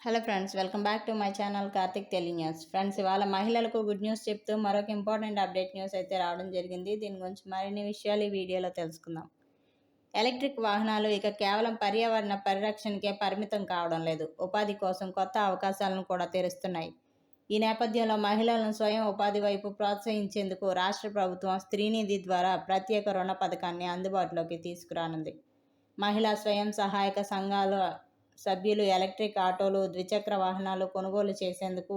Hello friends, welcome back to my channel Karthik tele news. Friends, ఇవాళ మహిళలకు good news చెప్తూ మరొక ఇంపార్టెంట్ అప్డేట్ న్యూస్ అయితే రావడం జరిగింది. దీని గురించి మరిన్ని విషయాలు ఈ వీడియోలో తెలుసుకుందాం. ఎలక్ట్రిక్ వాహనాలు ఇక కేవలం పర్యావరణ పరిరక్షణకే పరిమితం కావడం లేదు, ఉపాధి కోసం కొత్త అవకాశాలను కూడా తెరుస్తున్నాయి. ఈ నేపథ్యంలో మహిళలను స్వయం ఉపాధి వైపు ప్రోత్సహించేందుకు రాష్ట్ర ప్రభుత్వం స్త్రీనిధి ద్వారా ప్రత్యేక రుణ పథకాన్ని అందుబాటులోకి తీసుకురానుంది. మహిళా స్వయం సహాయక సంఘాల సభ్యులు ఎలక్ట్రిక్ ఆటోలు, ద్విచక్ర వాహనాలు కొనుగోలు చేసేందుకు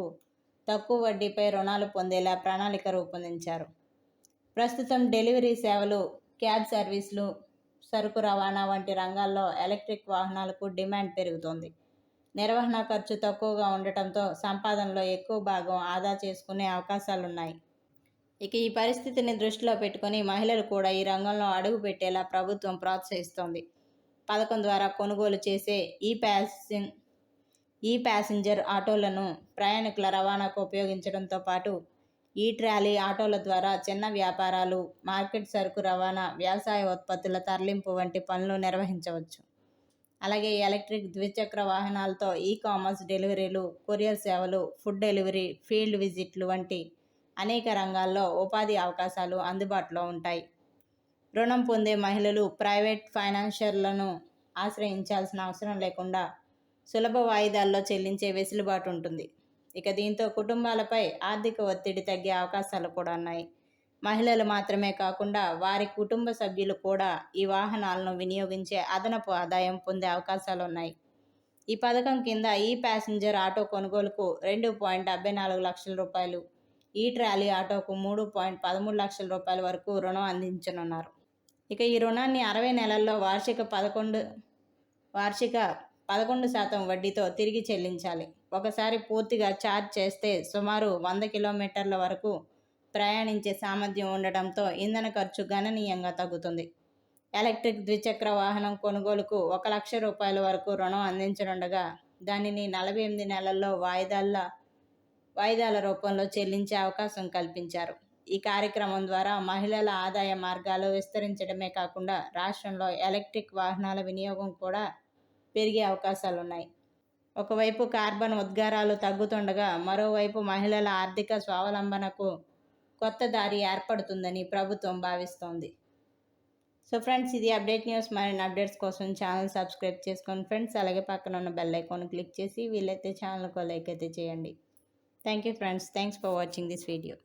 తక్కువ వడ్డీపై రుణాలు పొందేలా ప్రణాళిక రూపొందించారు. ప్రస్తుతం డెలివరీ సేవలు, క్యాబ్ సర్వీసులు, సరుకు రవాణా వంటి రంగాల్లో ఎలక్ట్రిక్ వాహనాలకు డిమాండ్ పెరుగుతోంది. నిర్వహణ ఖర్చు తక్కువగా ఉండటంతో సంపాదనలో ఎక్కువ భాగం ఆదా చేసుకునే అవకాశాలున్నాయి. ఇక ఈ పరిస్థితిని దృష్టిలో పెట్టుకుని మహిళలు కూడా ఈ రంగంలో అడుగు పెట్టేలా ప్రభుత్వం ప్రోత్సహిస్తోంది. పథకం ద్వారా కొనుగోలు చేసే ఈ ప్యాసింజర్ ఆటోలను ప్రయాణికుల రవాణాకు ఉపయోగించడంతో పాటు ఈ ట్రాలీ ఆటోల ద్వారా చిన్న వ్యాపారాలు, మార్కెట్ సరుకు రవాణా, వ్యవసాయ ఉత్పత్తుల తరలింపు వంటి పనులు నిర్వహించవచ్చు. అలాగే ఎలక్ట్రిక్ ద్విచక్ర వాహనాలతో కామర్స్ డెలివరీలు, కొరియర్ సేవలు, ఫుడ్ డెలివరీ, ఫీల్డ్ విజిట్లు వంటి అనేక రంగాల్లో ఉపాధి అవకాశాలు అందుబాటులో ఉంటాయి. రుణం పొందే మహిళలు ప్రైవేట్ ఫైనాన్షియర్లను ఆశ్రయించాల్సిన అవసరం లేకుండా సులభ వాయిదాల్లో చెల్లించే వెసులుబాటు ఉంటుంది. ఇక దీంతో కుటుంబాలపై ఆర్థిక ఒత్తిడి తగ్గే అవకాశాలు కూడా ఉన్నాయి. మహిళలు మాత్రమే కాకుండా వారి కుటుంబ సభ్యులు కూడా ఈ వాహనాలను వినియోగించే అదనపు ఆదాయం పొందే అవకాశాలు ఉన్నాయి. ఈ పథకం కింద ప్యాసింజర్ ఆటో కొనుగోలుకు 2.74 లక్షల రూపాయలు, ఈ ట్రాలీ ఆటోకు 3.13 లక్షల రూపాయల వరకు రుణం అందించనున్నారు. ఇక ఈ రుణాన్ని 60 నెలల్లో వార్షిక 11% వడ్డీతో తిరిగి చెల్లించాలి. ఒకసారి పూర్తిగా ఛార్జ్ చేస్తే సుమారు 100 కిలోమీటర్ల వరకు ప్రయాణించే సామర్థ్యం ఉండటంతో ఇంధన ఖర్చు గణనీయంగా తగ్గుతుంది. ఎలక్ట్రిక్ ద్విచక్ర వాహనం కొనుగోలుకు 1 లక్ష రూపాయల వరకు రుణం అందించనుండగా దానిని 48 నెలల్లో వాయిదాల రూపంలో చెల్లించే అవకాశం కల్పించారు. ఈ కార్యక్రమం ద్వారా మహిళల ఆదాయ మార్గాలు విస్తరించడమే కాకుండా రాష్ట్రంలో ఎలక్ట్రిక్ వాహనాల వినియోగం కూడా పెరిగే అవకాశాలున్నాయి. ఒకవైపు కార్బన్ ఉద్గారాలు తగ్గుతుండగా మరోవైపు మహిళల ఆర్థిక స్వావలంబనకు కొత్త దారి ఏర్పడుతుందని ప్రభుత్వం భావిస్తోంది. సో ఫ్రెండ్స్, ఇది అప్డేట్ న్యూస్. మరిన్ని అప్డేట్స్ కోసం ఛానల్ సబ్స్క్రైబ్ చేసుకోండి ఫ్రెండ్స్. అలాగే పక్కన ఉన్న బెల్ ఐకాన్ క్లిక్ చేసి వీలైతే ఛానల్కు లైక్ అయితే చేయండి. Thank you friends. Thanks for watching this video.